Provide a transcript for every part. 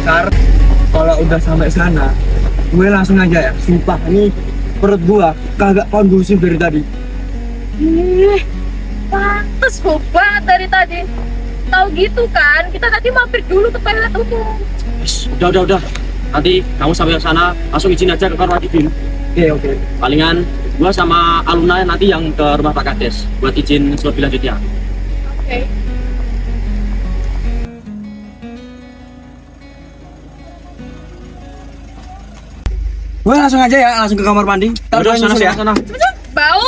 Kar, kalau udah sampai sana, gue langsung aja ya. Sumpah, ini perut gua kagak kondusif dari tadi. Ih, pantes kok banget dari tadi. Tahu gitu kan, kita tadi mampir dulu ke toilet umum. Udah. Nanti kamu sampai ke sana langsung izin aja ke kamar mandi dulu. Oke. Palingan gua sama Aluna nanti yang ke rumah Pak Kades buat izin lebih lanjutnya. Oke. Gue langsung aja ya, langsung ke kamar mandi. Udah sana ya. Bau.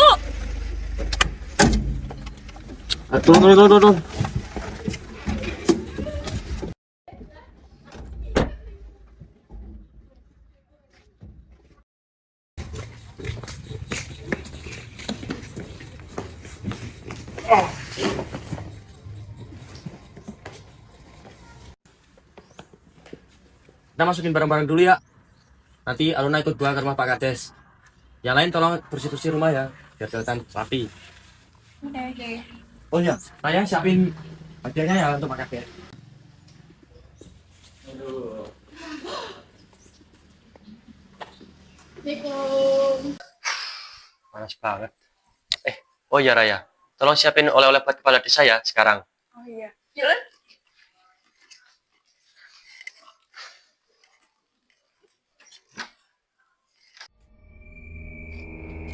Turun. Kita masukin barang-barang dulu ya. Nanti Aluna ikut gua ke rumah Pak Kades. Yang lain tolong bersih-bersih rumah ya, biar kelihatan rapi. Oke. Oh iya, saya siapin hadiahnya ya untuk Pak Kades. Panas banget. Oh iya Raya, tolong siapin oleh-oleh buat kepala desa ya sekarang. Oh iya. Jalan.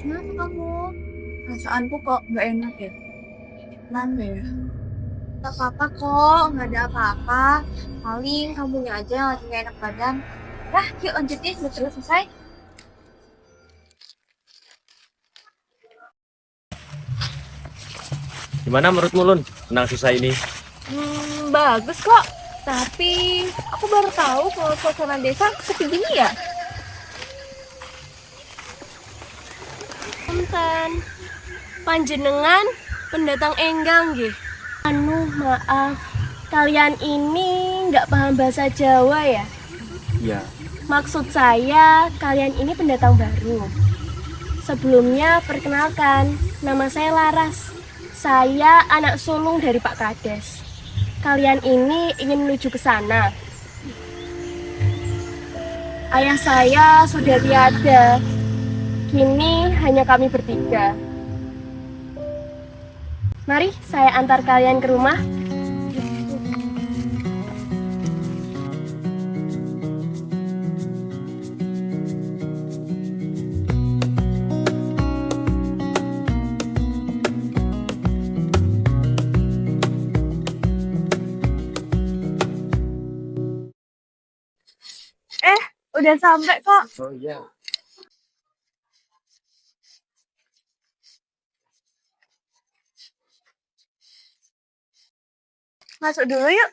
Kenapa kamu? Perasaanku kok nggak enak ya? Kenapa ya? Gak apa-apa kok, nggak ada apa-apa. Paling kamunya aja yang lagi nggak enak badan. Dah, yuk lanjutin, udah terus selesai. Gimana menurutmu Lun, tentang sisa ini? Bagus kok. Tapi aku baru tahu kalau suasana desa sepi gini ya. Punten, panjenengan pendatang enggang nggih. Maaf, kalian ini nggak paham bahasa Jawa ya? Iya. Maksud saya, kalian ini pendatang baru. Sebelumnya, perkenalkan, nama saya Laras. Saya anak sulung dari Pak Kades. Kalian ini ingin menuju ke sana. Ayah saya sudah tiada. Kini hanya kami bertiga. Mari saya antar kalian ke rumah. Udah sampai kok. Oh iya. Masuk dulu yuk.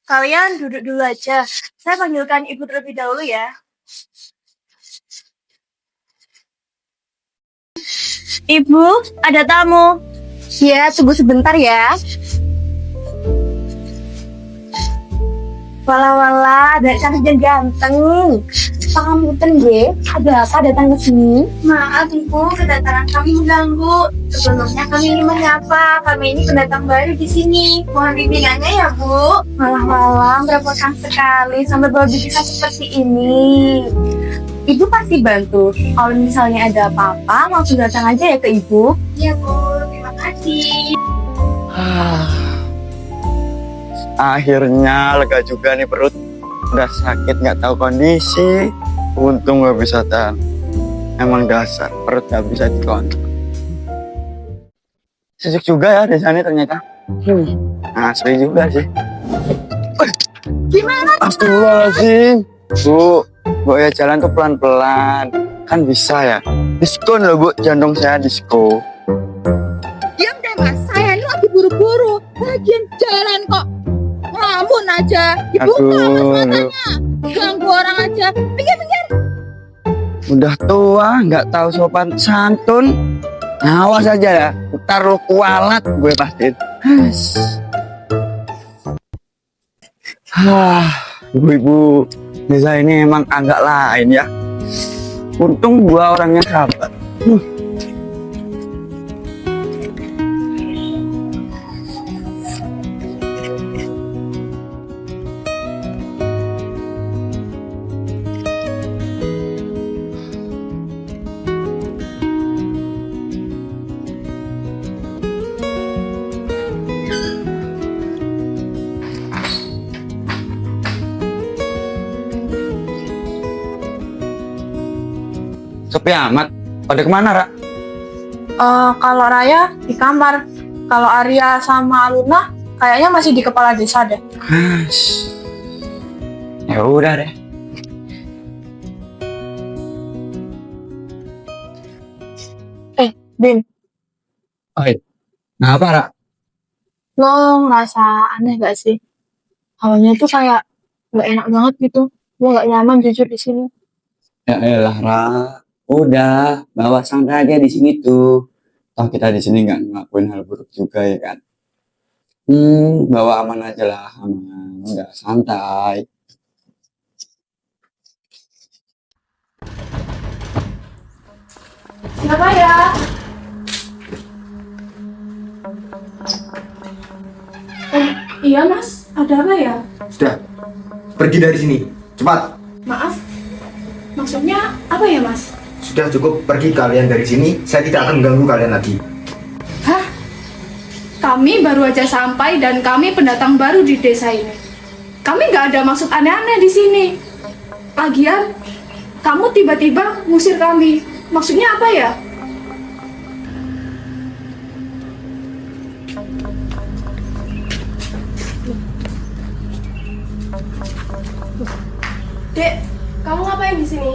Kalian duduk dulu aja. Saya panggilkan ibu terlebih dahulu ya. Ibu, ada tamu. Ya, tunggu sebentar ya. Walah, dari cantik dan ganteng. Pangapunten nggih, ada apa datang ke sini? Maaf Ibu, kedatangan kami mengganggu. Sebelumnya kami ingin menyapa, kami ini pendatang baru di sini. Mohon bimbingannya ya Bu. Malah merepotkan sekali sampai bawa bisa seperti ini. Ibu pasti bantu. Kalau misalnya ada apa-apa, langsung datang aja ya ke Ibu. Iya Bu, terima kasih. Akhirnya lega juga nih perut. Udah sakit nggak tahu kondisi, untung nggak bisa tahan. Emang dasar perut nggak bisa dikontrol. Sejuk juga ya di sana ternyata. Asli juga sih. Gimana? Astagfirullahaladzim. Bu ya jalan tuh pelan-pelan. Kan bisa ya. Diskon loh Bu, jantung saya diskon. Diam deh Mas, saya ini lagi buru-buru. Lagian jalan kok ngelamun aja. Dibuka Mas matanya. Ganggu orang aja. Pinggir-pinggir. Udah tua, nggak tahu sopan santun. Awas aja ya, ntar lu kualat gue pastiin. Ibu-ibu desa ini emang agak lain ya. Untung gua orangnya sabar. sepi amat. Pada kemana, Ra? Kalau Raya di kamar, kalau Arya sama Aluna kayaknya masih di kepala desa deh. Ya udah deh. Bin, Nah, apa, Ra? lo ngerasa aneh gak sih? Awalnya tuh kayak gak enak banget gitu. Gue gak nyaman jujur di sini. Ya elah, Ra. Udah, bawa santai aja di sini tuh. Toh kita di sini nggak ngelakuin hal buruk juga ya kan. Bawa aman aja lah, aman. Udah santai. Siapa ya? Iya mas, ada apa ya? Sudah, pergi dari sini. Cepat. Maaf, maksudnya apa ya mas? Sudah cukup, pergi kalian dari sini. Saya tidak akan mengganggu kalian lagi. Hah? Kami baru aja sampai dan kami pendatang baru di desa ini. Kami nggak ada maksud aneh-aneh di sini. Lagian, kamu tiba-tiba ngusir kami. Maksudnya apa ya? Dek, kamu ngapain di sini?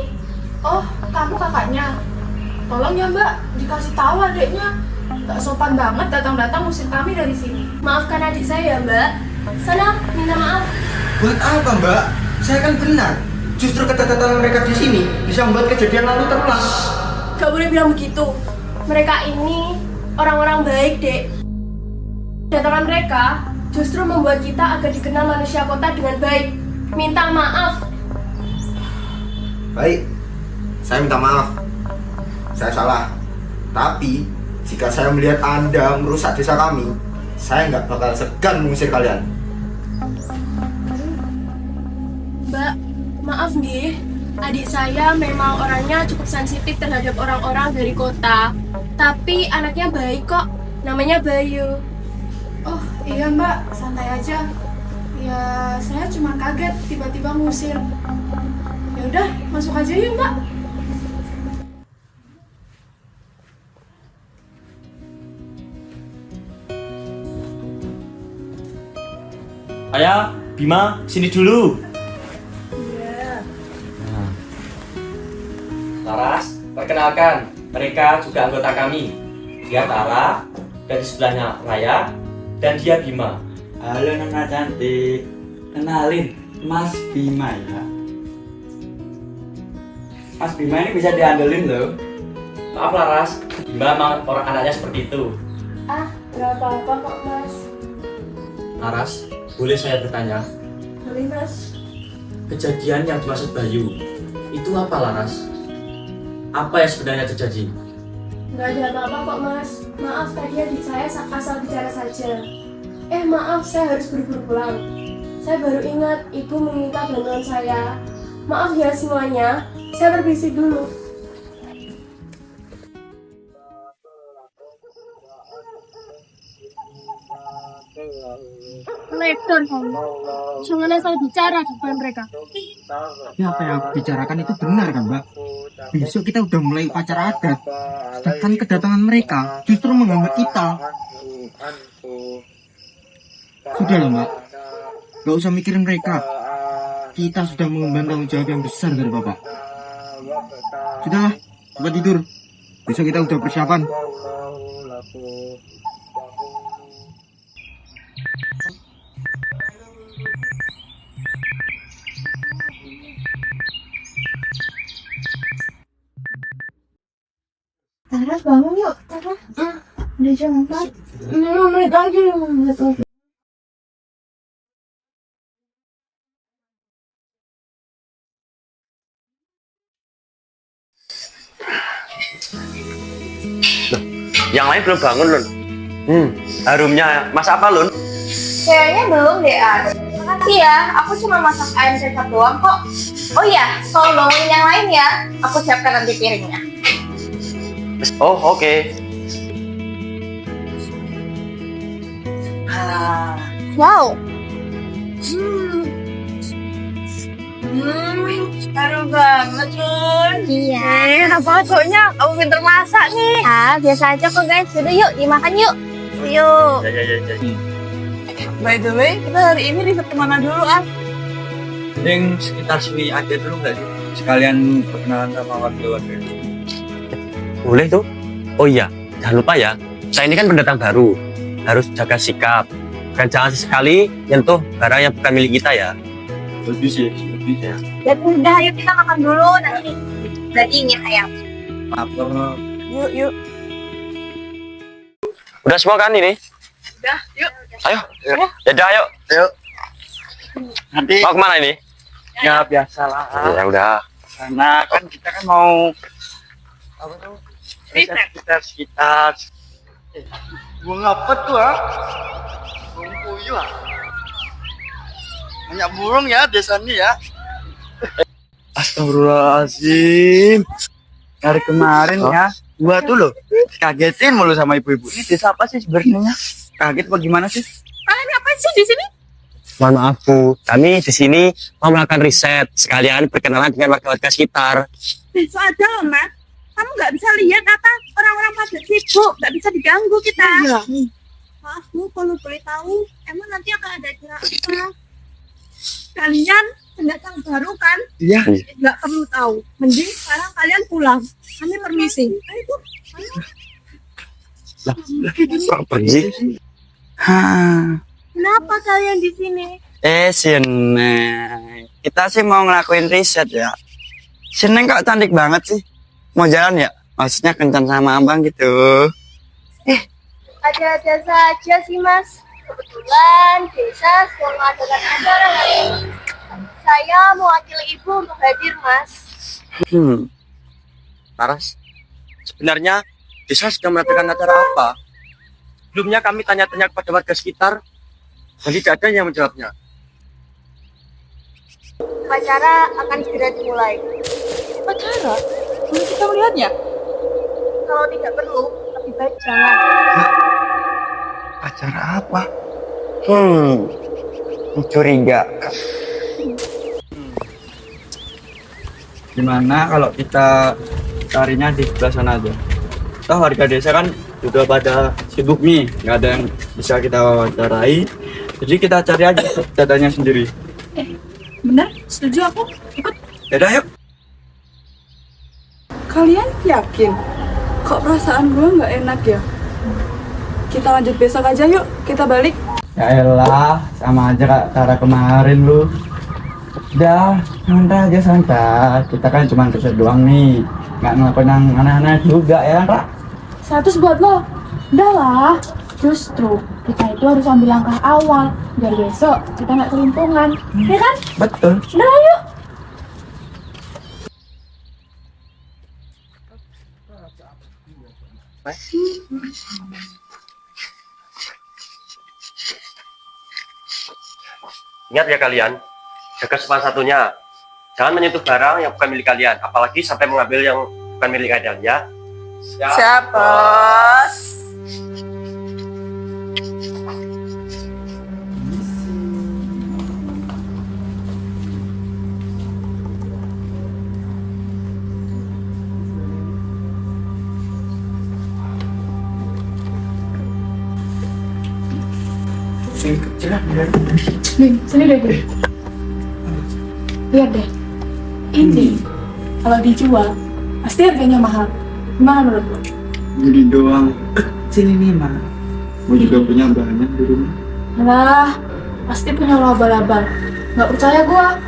Oh, kamu kakaknya. Tolong ya mbak, dikasih tahu adiknya. Nggak sopan banget datang-datang ngusir kami dari sini. Maafkan adik saya ya mbak. Sana, minta maaf. Buat apa, Mbak? Saya kan benar. Justru kedatangan mereka di sini bisa membuat kejadian lalu terulang. Gak boleh bilang begitu. Mereka ini orang-orang baik, dek. Kedatangan mereka justru membuat kita agar dikenal manusia kota dengan baik. Minta maaf. Baik, saya minta maaf. Saya salah. Tapi, jika saya melihat Anda merusak desa kami, saya nggak bakal segan mengusir kalian. Mbak, maaf nih. Adik saya memang orangnya cukup sensitif terhadap orang-orang dari kota. Tapi anaknya baik kok. Namanya Bayu. Oh iya mbak, santai aja. Ya saya cuma kaget tiba-tiba ngusir. Ya udah, masuk aja yuk mbak. Ayah, Bima, sini dulu. Laras, perkenalkan, mereka juga anggota kami. Dia Tara, dan di sebelahnya Raya, dan dia Bima. Halo Nona cantik. Kenalin, Mas Bima ya. Mas Bima ini bisa diandelin loh. Maaf Laras, Bima emang orang anaknya seperti itu. Ah, gak apa-apa kok mas. Laras, boleh saya bertanya? Boleh mas. Kejadian yang dimaksud Bayu, itu apa Laras? Apa yang sebenarnya terjadi? Gak ada apa-apa kok mas. Maaf tadi adik saya asal bicara saja. Maaf saya harus buru-buru pulang. Saya baru ingat ibu meminta bantuan saya. Maaf ya semuanya. Saya permisi dulu. Lektor kamu. Jangan asal bicara di depan mereka. Ya, apa yang aku bicarakan itu benar kan, Mbak? Besok kita udah mulai upacara adat. Sedangkan kedatangan mereka justru mengganggu kita. Sudah lah, Mbak. Gak usah mikirin mereka. Kita sudah mengemban tanggung jawab yang besar dari Bapak. Sudahlah, cepat tidur. Besok kita udah persiapan. Tara, bangun yuk. Tara. Udah jam 4. 5 menit lagi, 5 menit lagi. Yang lain belum bangun, Lun. Harumnya masak apa, Lun? Kayaknya belum deh, An. Makasih ya, aku cuma masak ayam kecap doang kok. Oh iya, tolong bangunin yang lain ya. Aku siapkan nanti piringnya. Oh, oke. Wow. Baru banget, Sun. Iya. Apa soalnya kamu pinter masak nih? Ah, biasa aja kok guys. Yaudah yuk, dimakan yuk. Yuk. Ya. By the way, kita hari ini riset kemana dulu, ah? Mending sekitar sini aja dulu nggak sih? Sekalian perkenalan sama warga-warga. Boleh tuh. Oh iya, jangan lupa ya. Saya ini kan pendatang baru. Harus jaga sikap. Dan jangan sekali nyentuh barang yang bukan milik kita ya. Lebih sih, lebih ya. Ya udah, yuk kita makan dulu nanti. Berarti ingin ayam. Lapar. Yuk. Udah semua kan ini? Udah, yuk. Ayo. Yaudah, ayo. Nanti Mau kemana ini? ya biasalah. Ya udah. Karena kan kita kan mau apa tuh? Sekitar. Bunga apa tuh, ah? Burung puyuh, ah? Banyak burung ya desa ini ya. Astagfirullahaladzim. Dari kemarin ya, gua tuh loh kagetin mulu sama ibu-ibu. Ini desa apa sih sebenarnya? Kaget apa gimana sih? Kalian ngapain sih di sini? Mohon maaf Bu, kami di sini mau melakukan riset sekalian berkenalan dengan warga-warga sekitar. Besok aja loh, Mak. Kamu nggak bisa lihat apa orang-orang pada sibuk, nggak bisa diganggu kita. Maaf Bu, kalau boleh tahu, emang nanti akan ada acara apa? Kalian pendatang baru kan? Iya. Nggak perlu tahu. Mending sekarang kalian pulang. Kami permisi. Ayo, Bu. Kok pergi? Hah. Kenapa kalian di sini? Sini. Kita sih mau ngelakuin riset ya. Sini kok cantik banget sih. Mau jalan ya? Maksudnya kencan sama abang gitu. Ada-ada saja sih Mas. Kebetulan desa sedang mengadakan acara hari ini. Saya mewakili ibu untuk hadir Mas. Laras, sebenarnya desa sedang melakukan acara apa? Sebelumnya kami tanya-tanya kepada warga sekitar, dan tidak ada yang menjawabnya. Acara akan segera dimulai. Acara? Boleh kita melihatnya? Kalau tidak perlu, lebih baik jangan. Acara apa? Mencurigakan. Gimana kalau kita carinya di sebelah sana aja? Toh warga desa kan juga pada sibuk nih, nggak ada yang bisa kita wawancarai. Jadi kita cari aja datanya sendiri. Benar? Setuju aku. Ikut. Yaudah yuk. Kalian yakin? Kok perasaan gue nggak enak ya? Kita lanjut besok aja yuk. Kita balik. Ya elah, sama aja kak cara kemarin lu. Udah, santai aja santai. Kita kan cuma riset doang nih, nggak ngelakuin yang aneh-aneh juga ya kak. 100 buat lo. Udah lah. Justru kita itu harus ambil langkah awal biar besok kita nggak kelimpungan. Ya kan? Betul. Udah lah, yuk. Ingat ya kalian, jaga sopan satunya. Jangan menyentuh barang yang bukan milik kalian, apalagi sampai mengambil yang bukan milik kalian ya. Siap, Bos. Nih, sini deh gue. Lihat deh. Ini kalau dijual pasti harganya mahal. Gimana menurut lo? Jadi doang kecil ini mah. Gue juga punya banyak di rumah. Lah, pasti punya lo abal-abal. Nggak percaya gua.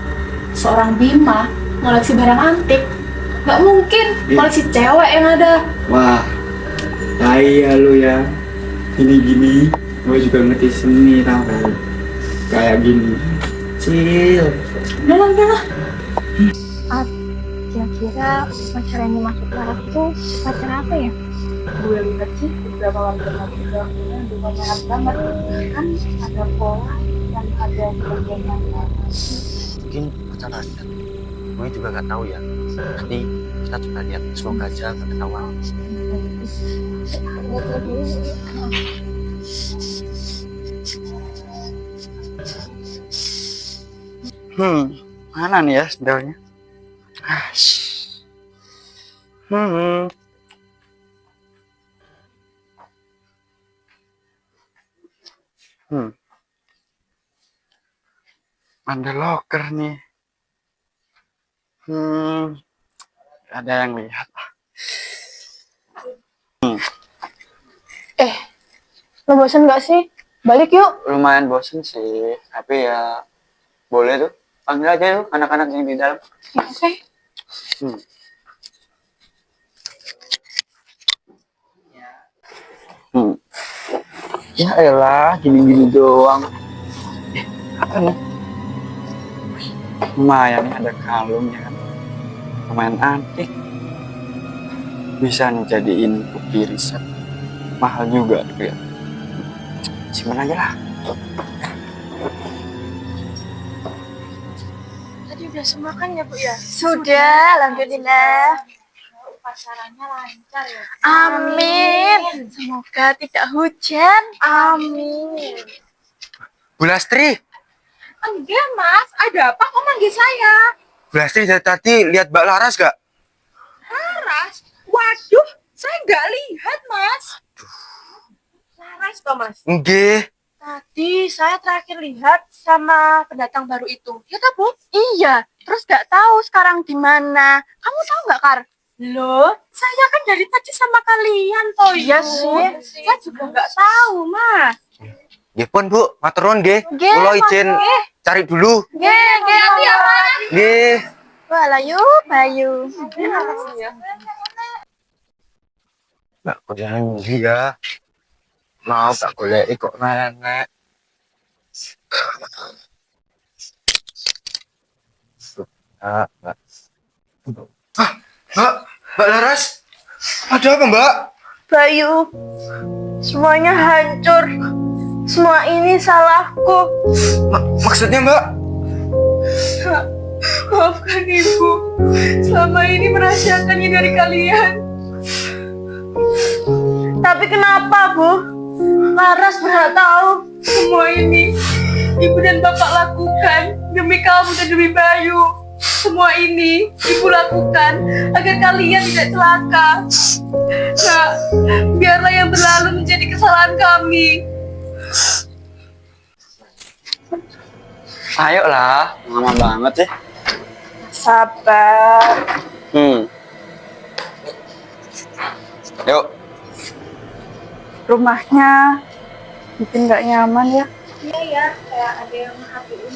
Seorang Bima ngoleksi barang antik. Nggak mungkin koleksi cewek yang ada. Wah, kaya lu ya. Gini-gini, gue juga ngerti seni tau. Kayak gini. Cil. Udah lah. Kira-kira pacar yang dimaksud Laras itu pacar apa ya? Gue lihat sih beberapa warga juga bukan merah banget. Kan ada pola dan ada bagian yang Mungkin pacaran kan? Gue juga nggak tahu ya. Nanti kita coba lihat, semoga aja ketahuan. Mana nih ya sendalnya? Ah, Hmm. Hmm. Ada loker nih. Ada yang lihat. Lo bosan gak sih? Balik yuk. Lumayan bosen sih, tapi ya boleh tuh. Panggil aja yuk anak-anak yang di dalam. Oke. Hmm. Hmm. Ya elah, gini-gini doang. Apa nih? Lumayan nih ada kalungnya kan. Lumayan antik. Bisa nih jadiin bukti riset. Mahal juga tuh ya. Simpan aja lah. Tadi udah semua kan ya Bu ya? Sudah, alhamdulillah. Pacarannya lancar ya. Amin. Semoga tidak hujan. Amin. Bu Lastri, Enggak mas, ada apa kok manggil saya? Bu Lastri dari tadi lihat Mbak Laras gak? Laras? Waduh, saya nggak lihat mas. Laras toh mas. Nggih. Tadi saya terakhir lihat sama pendatang baru itu. Ya tak Bu? Iya. Terus nggak tahu sekarang di mana. Kamu tahu nggak Kar? Loh, saya kan dari tadi sama kalian toh. Iya sih. Saya juga nggak tahu mas. Nggih pun Bu, matur nuwun nggih. Nggih, Kula izin Mas. cari dulu. Nggih, ya mas. Nggih. Walayu, Bayu. Mbak kuliah ya. Mau tak golek kok nenek. Mbak. Mbak Laras. Ada apa, Mbak? Bayu, semuanya hancur. Semua ini salahku. Maksudnya, Mbak? Maafkan ibu. Selama ini merahasiakannya dari kalian. Tapi kenapa, Bu? Laras berhak tahu semua ini. Ibu dan bapak lakukan demi kamu dan demi Bayu. Semua ini ibu lakukan agar kalian tidak celaka. Nah, biarlah yang berlalu menjadi kesalahan kami. Ayolah, lama banget ya. Sabar. Yuk. Rumahnya bikin nggak nyaman ya. Iya ya, kayak ada yang merhatiin.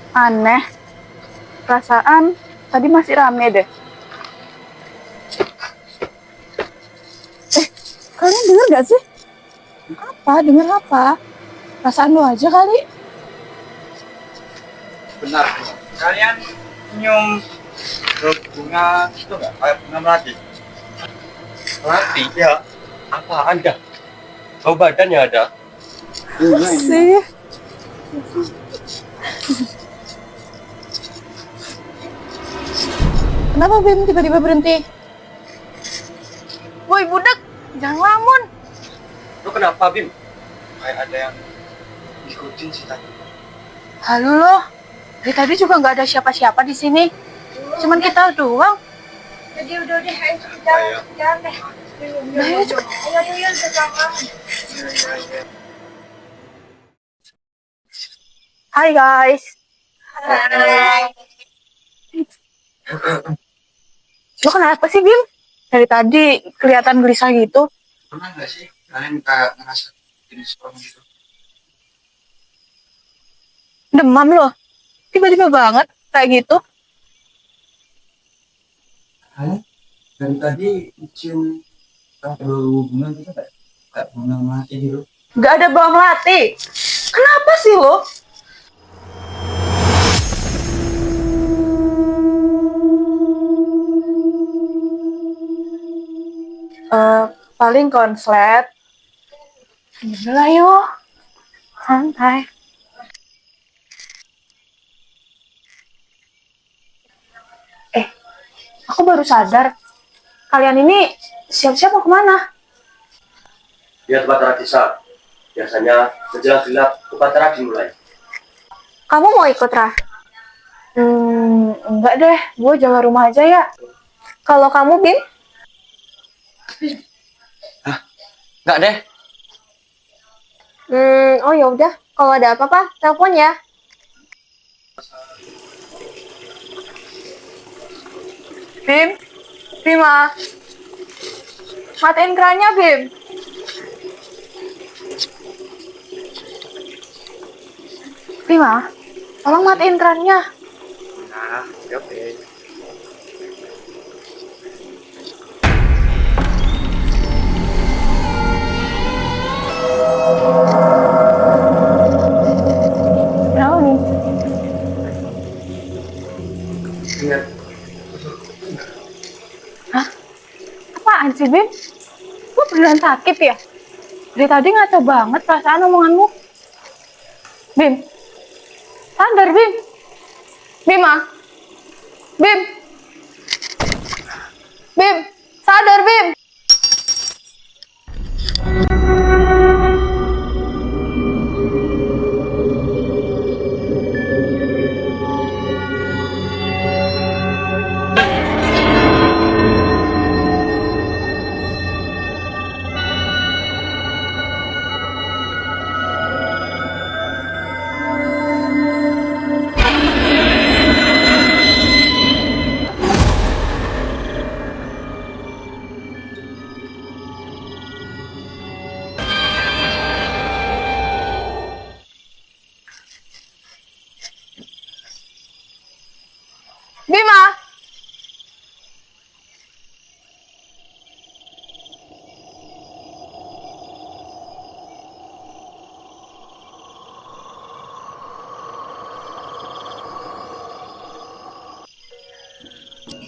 Aneh. Perasaan tadi masih rame deh. Kalian dengar gak sih? Apa? Dengar apa? Perasaan lu aja kali. Benar. Kalian nyium bunga itu nggak? Kayak bunga melati. Melati ya. Apa Anda? Bau badannya ada? Sih. Kenapa Bim tiba-tiba berhenti? Woi budak, jangan lamun. Lu kenapa, Bim? Kayak ada yang ngikutin sih tadi. Halo loh. Dari tadi juga nggak ada siapa-siapa di sini. Cuman kita doang. Jadi udah deh, ayo cepet jalan, jalan deh. Nah, ayo cepet. Ayo yuk, sekarang. Hai guys. Hai. Lo kenapa sih Bim? Dari tadi kelihatan gelisah gitu. Pernah nggak sih kalian kayak ngerasa jenis orang gitu? Demam loh. Tiba-tiba banget kayak gitu. Kalian dari tadi cium hubungan gitu kayak bunga mati gitu. Gak ada bawang melati. Kenapa sih lo? Paling konslet. Udah yuk. Santai. Aku baru sadar. Kalian ini siap-siap mau kemana? Dia tempat tradisa. Biasanya menjelang gelap upacara dimulai. Kamu mau ikut, Rah? Enggak deh, gue jaga rumah aja ya. Kalau kamu, Bim? Enggak deh. Oh ya udah, kalau ada apa-apa, telepon ya. Bim? Bima? Matiin kerannya, Bim. Bima, tolong matiin kerannya. Nah, oke. Kenapa, Bim? Ingat, Apaan sih, Bim? Lu beneran sakit ya? Dari tadi ngaco banget perasaan omonganmu. Bim, sadar, Bim. Bima? Bim? Bim, sadar, Bim. Bima!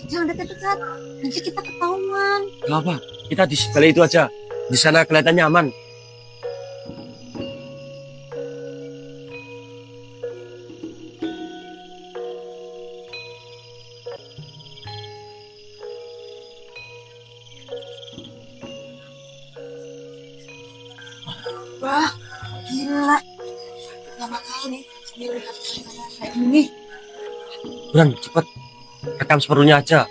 Jangan dekat-dekat, nanti kita ketahuan. nggak apa. Kita di balai itu aja. Di sana kelihatannya aman. Wah, gila. Lama kali melihat kayak gini. Buran, cepet. Rekam seperlunya aja.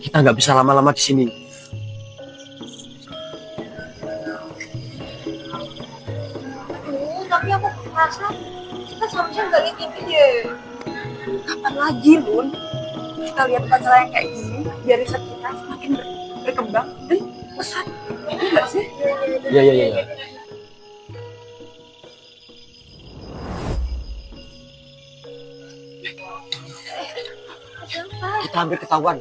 Kita nggak bisa lama-lama di sini. Tapi aku merasa kita seharusnya nggak lihat ini deh. Kapan lagi, Lun? Kita lihat pacar yang kayak gini, biar riset kita semakin berkembang dan besar. Enggak sih? Iya, iya, iya. Kita hampir ketahuan.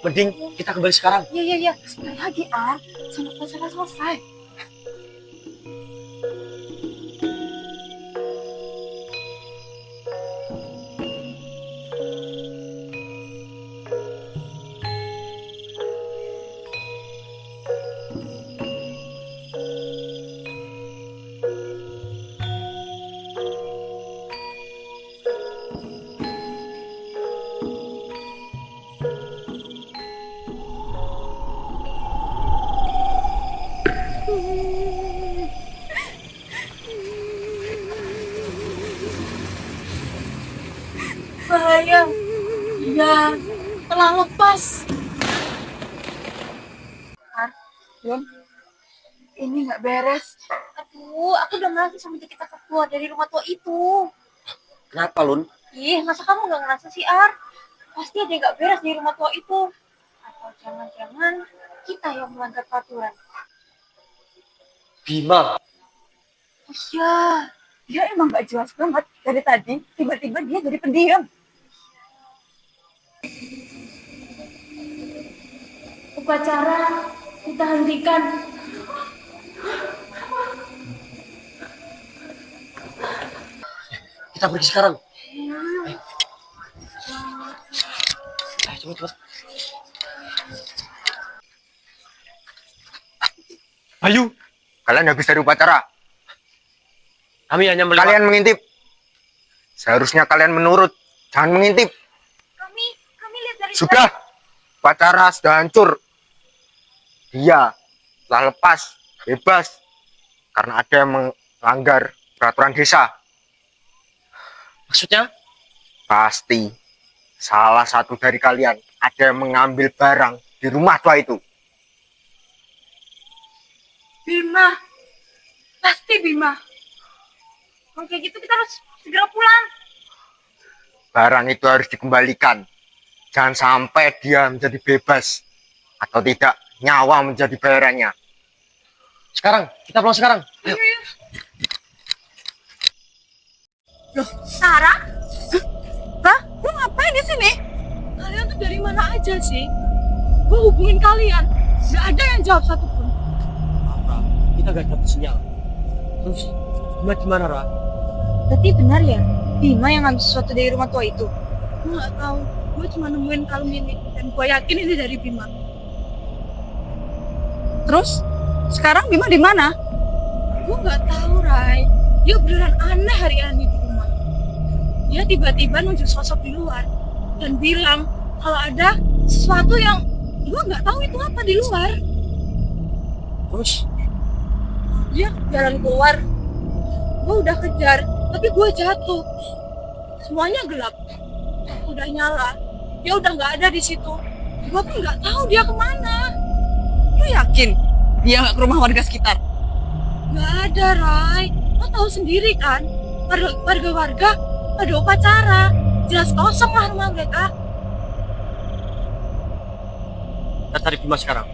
Mending kita kembali sekarang. Iya. Sekali lagi, Ar. Sampai pacarnya selesai. Bahaya. Iya, telah lepas. Yun, ini nggak beres. Aduh, aku udah merasa semenjak kita keluar dari rumah tua itu. Kenapa, Lun? Ih, masa kamu nggak ngerasa sih, Ar? Pasti ada yang nggak beres di rumah tua itu. Atau jangan-jangan kita yang melanggar peraturan. Bima. Iya, dia emang nggak jelas banget. Dari tadi, tiba-tiba dia jadi pendiam. Upacara kita hentikan. Kita pergi sekarang. Cepet. Ayo. Kalian habis dari upacara. Kami hanya melihat. Kalian mengintip. Seharusnya kalian menurut, jangan mengintip. Kami lihat dari Sudah, upacara sudah hancur. Dia telah lepas, bebas. Karena ada yang langgar peraturan desa. Maksudnya? Pasti salah satu dari kalian ada yang mengambil barang di rumah tua itu. Bima. Pasti Bima. Kalau kayak gitu kita harus segera pulang. Barang itu harus dikembalikan. Jangan sampai dia menjadi bebas. Atau tidak, nyawa menjadi bayarannya. Sekarang, kita pulang sekarang. Ayo. Sarah? Hah? Lu ngapain di sini? Kalian tuh dari mana aja sih? Gue hubungin kalian. Gak ada yang jawab satupun. Ra, kita gak dapet sinyal. Terus, Bima gimana, Ra? Berarti benar ya? Bima yang ngambil sesuatu dari rumah tua itu? Gue gak tahu. Gue cuma nemuin kalung ini. Dan gue yakin ini dari Bima. Terus? Sekarang Bima di mana? Gue gak tahu, Rai. Dia beneran aneh hari ini di rumah. Dia tiba-tiba nunjuk sosok di luar dan bilang kalau ada sesuatu yang gue nggak tahu itu apa di luar. Terus? Dia jalan keluar. Gue udah kejar, tapi gue jatuh. Semuanya gelap. Udah nyala. Dia udah nggak ada di situ. Gue pun nggak tahu dia kemana. Lu yakin dia nggak ke rumah warga sekitar? Nggak ada, Rai. Lo tahu sendiri kan, warga-warga pada upacara. Jelas kosong lah rumah mereka. Kita cari Bima sekarang.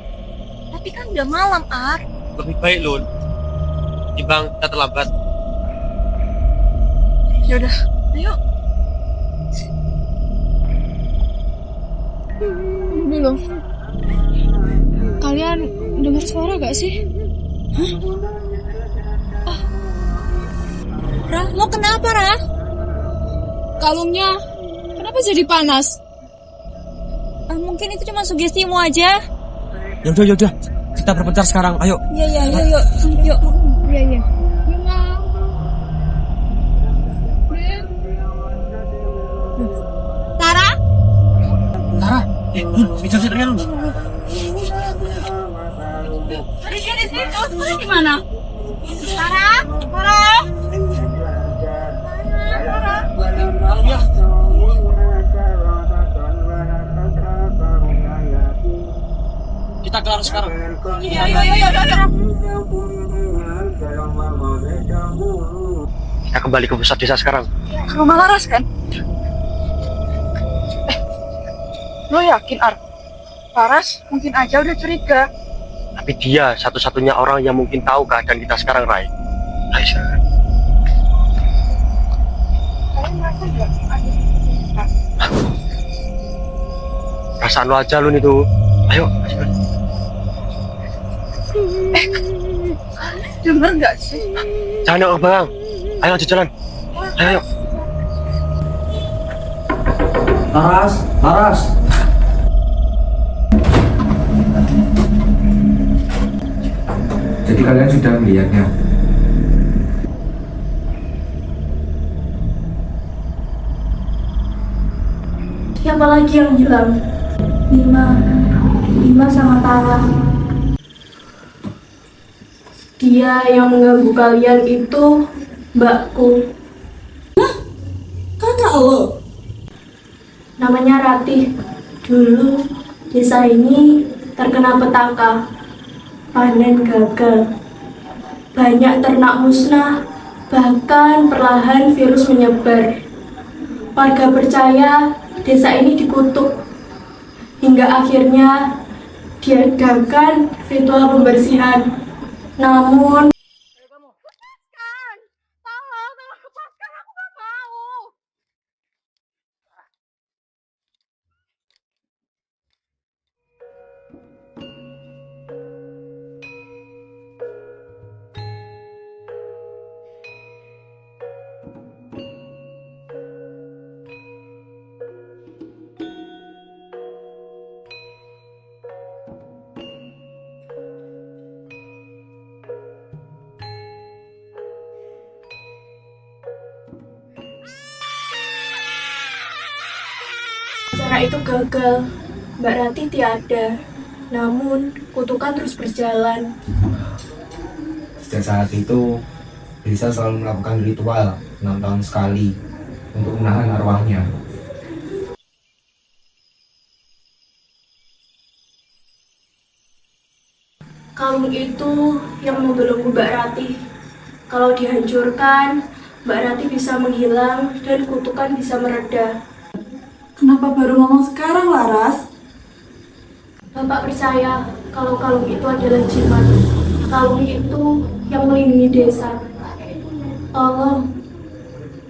Tapi kan udah malam, Ar. Lebih baik, Lun. Timbang kita terlambat. Yaudah, ayo. Belum. Kalian dengar suara gak sih? Ra, lo kenapa, Ra? Kalungnya kenapa jadi panas? Mungkin itu cuma sugestimu aja. Yaudah. Kita berpencar sekarang. Ayo. Iya, yuk. Iya. Bima. Tara? Tara, bicara sih Lun. Di sini, terus gimana? Tara? Kita kelar sekarang. Iya. Kita kembali ke pusat desa sekarang. Ke rumah Laras kan? Lo yakin, Ar? Laras mungkin aja udah curiga. Tapi dia satu-satunya orang yang mungkin tahu keadaan kita sekarang, Rai. Ayo sekarang. Perasaan lo aja, Lun, itu. Ayo. Dengar nggak sih? Jangan yuk, Bang. Ayo lanjut jalan. Ayo. Laras. Jadi kalian sudah melihatnya. Siapa lagi yang hilang? Bima sama Tara. Dia yang mengganggu kalian itu mbakku. Kakak lo? Namanya Ratih. Dulu desa ini terkena petaka. Panen gagal. Banyak ternak musnah. Bahkan perlahan virus menyebar. Warga percaya desa ini dikutuk. Hingga akhirnya diadakan ritual pembersihan. Namun cara itu gagal. Mbak Rati tiada. Namun kutukan terus berjalan. Sejak saat itu Desa selalu melakukan ritual 6 tahun sekali untuk menahan arwahnya. Kalung itu yang membelenggu Mbak Ratih. Kalau dihancurkan, Mbak Ratih bisa menghilang dan kutukan bisa mereda. Kenapa baru ngomong sekarang, Laras? Bapak percaya kalau kalung itu adalah jimat. Kalung itu yang melindungi desa. Tolong,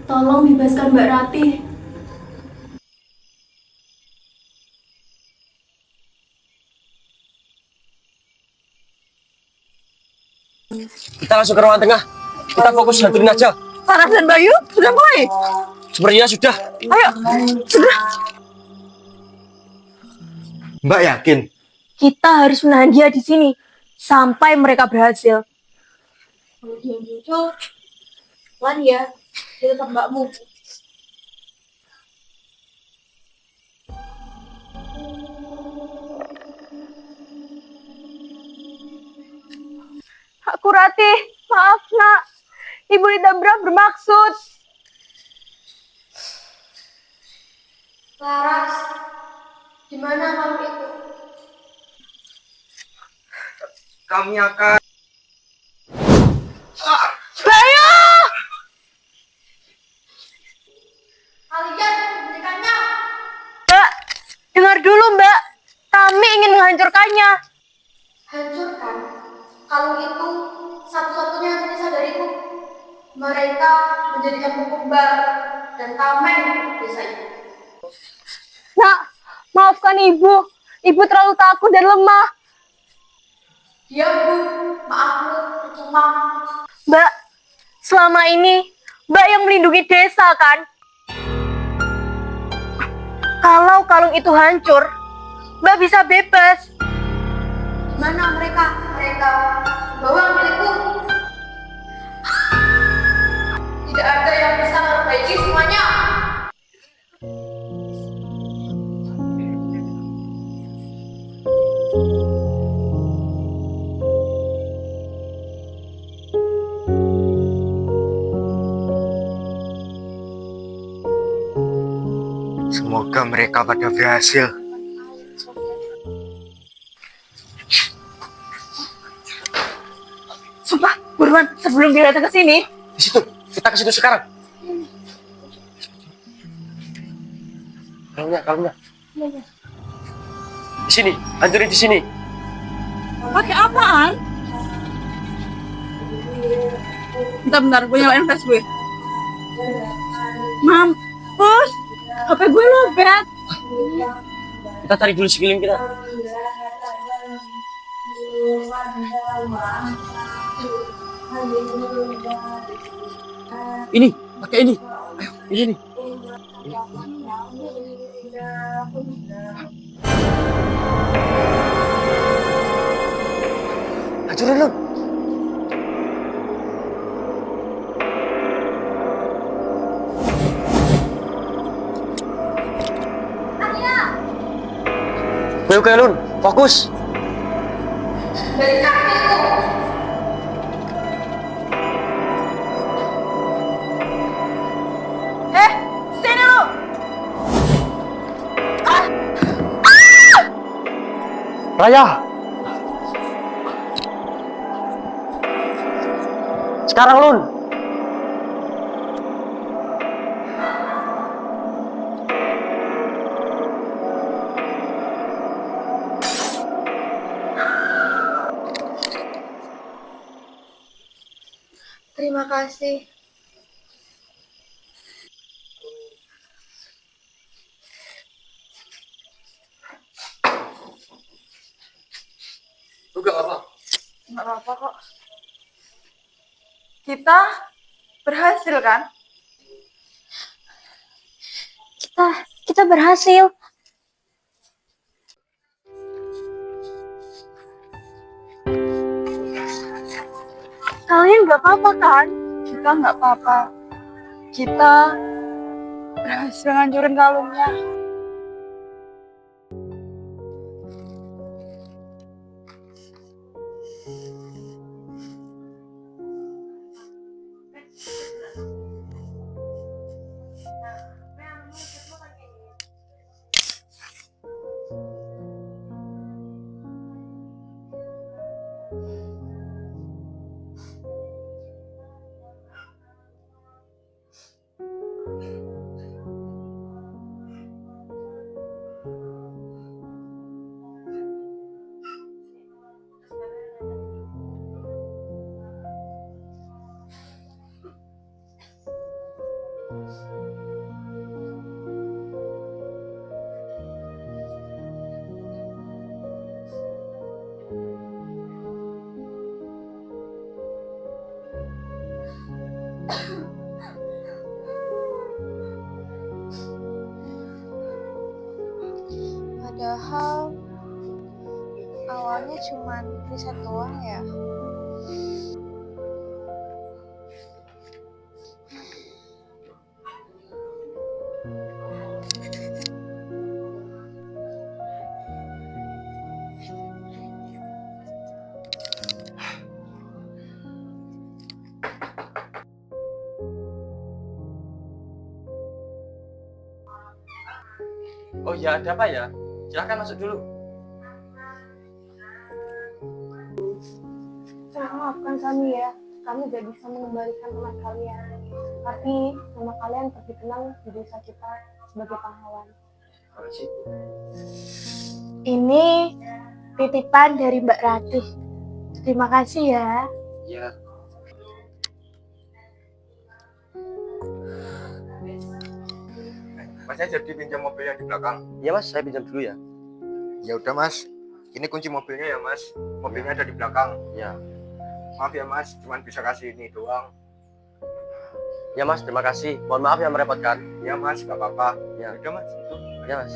tolong bebaskan Mbak Ratih. Kita langsung ke ruangan tengah. Kita fokus hanturin aja. Laras dan Bayu sudah mulai. Sepertinya sudah. Ayo, segera. Mbak yakin? Kita harus menahan dia di sini sampai mereka berhasil. Kalau dia muncul, lan ya, dia tetap mbakmu. Aku Ratih, maaf nak. Ibu Lidabra bermaksud. Laras, di mana kalung itu? Kami akan... Bayu! Kalian hentikannya. Mbak, dengar dulu mbak. Kami ingin menghancurkannya. Hancurkan. Kalung itu satu-satunya yang tersisa dariku. Mereka menjadikan kumbang dan tameng desa itu. Nak, maafkan ibu. Ibu terlalu takut dan lemah. Diam bu, maafmu percuma. Mbak, selama ini mbak yang melindungi desa kan? Kalau kalung itu hancur, mbak bisa bebas. Mana mereka? Mereka bawa milikku. Tidak ada yang bisa memperbaiki semuanya. Semoga mereka pada berhasil. Sumpah, buruan sebelum dia datang ke sini. Di situ. Kita ke situ sekarang. Kalungnya. Di sini. Hancurin di sini. Pakai apaan? Bentar, gue nyalain flash gue. Mampus, HP gue lobet. Kita cari dulu sekeliling kita. Ini, pakai ini. Ayo, ini nih. Hancurin lu. Oke, Lun. Fokus. Berikan itu. Sini lu. Raya. Sekarang, Lun. Terima kasih. Lu gak apa-apa? Nggak apa-apa kok. Kita berhasil kan? Kita berhasil. Kalian nggak apa-apa kan? Kita nggak apa-apa. Kita berhasil ngancurin kalungnya. Padahal awalnya cuma riset doang ya. Oh iya, ada apa ya? Silahkan masuk dulu. Maafkan kami ya, kami tidak bisa mengembalikan teman kalian. Tapi nama kalian tetap dikenang di desa kita sebagai pahlawan. Ini titipan dari Mbak Ratih. Terima kasih ya. Iya. Masnya jadi pinjam mobil yang di belakang. Iya mas, saya pinjam dulu ya. Ya udah mas, ini kunci mobilnya ya mas. Mobilnya ada di belakang. Ya. Maaf ya mas, cuman bisa kasih ini doang. Ya mas, terima kasih. Mohon maaf yang merepotkan. Ya mas, gak apa-apa. Ya. Udah mas, itu. Ya mas.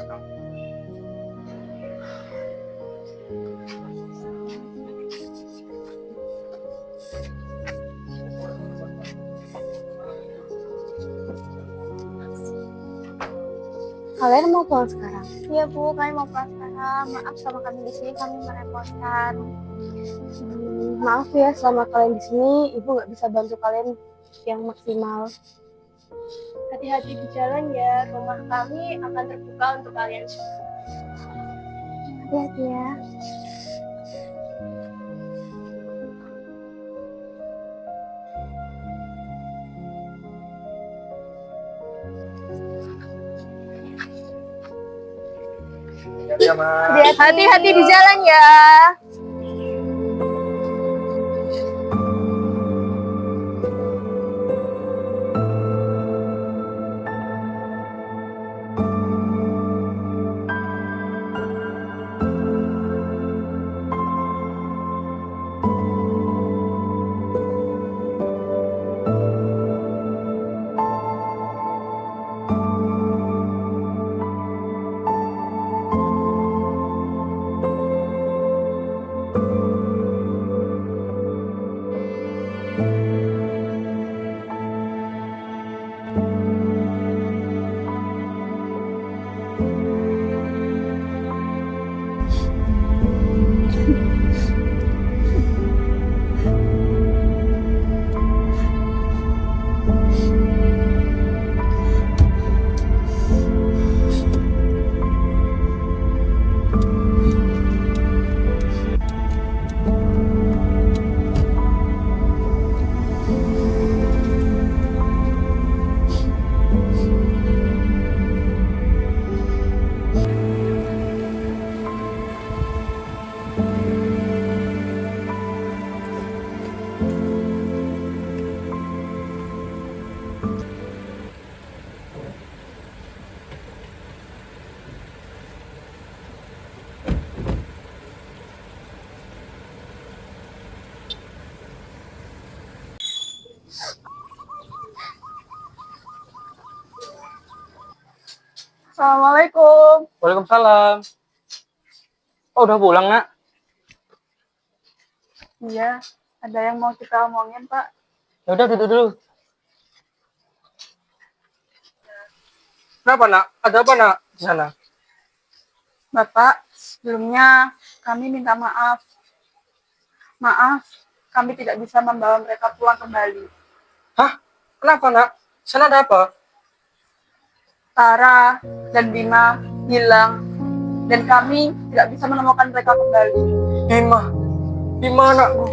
Kalian mau pulang sekarang? Iya Bu, kami mau pulang sekarang. Maaf sama kami di sini, kami merepotkan. Maaf ya, selama kalian di sini, Ibu nggak bisa bantu kalian yang maksimal. Hati-hati di jalan ya, rumah kami akan terbuka untuk kalian semua. Hati-hati ya. Ya mas. Hati-hati di jalan ya. Assalamualaikum. Waalaikumsalam. Oh, udah pulang, Nak? Iya, ada yang mau kita omongin, Pak. Ya udah duduk dulu. Kenapa, Nak? Ada apa, Nak, di sana? Bapak, sebelumnya kami minta maaf. Maaf, kami tidak bisa membawa mereka pulang kembali. Hah? Kenapa, Nak? Sana ada apa? Tara dan Bima hilang, dan kami tidak bisa menemukan mereka kembali. Bima. Bima, anakku.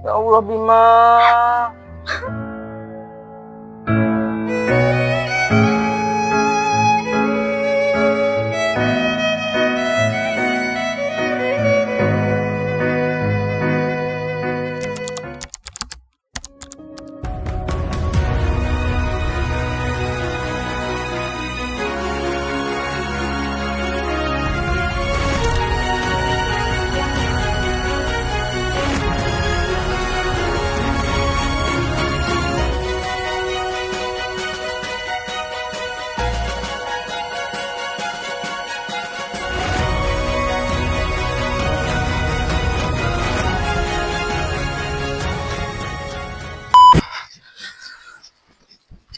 Ya Allah, Bima.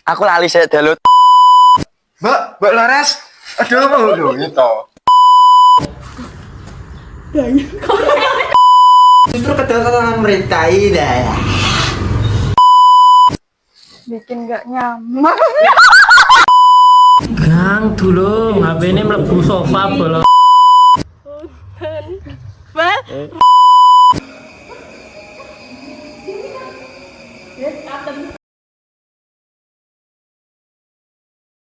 Aku lali saya dalut. Mbak Laras. Aduh, mau itu. Justru kedatangan mereka ini ya. Bikin gak nyaman. Gang dulu, HP ini mlebu sofa bolong. Bal,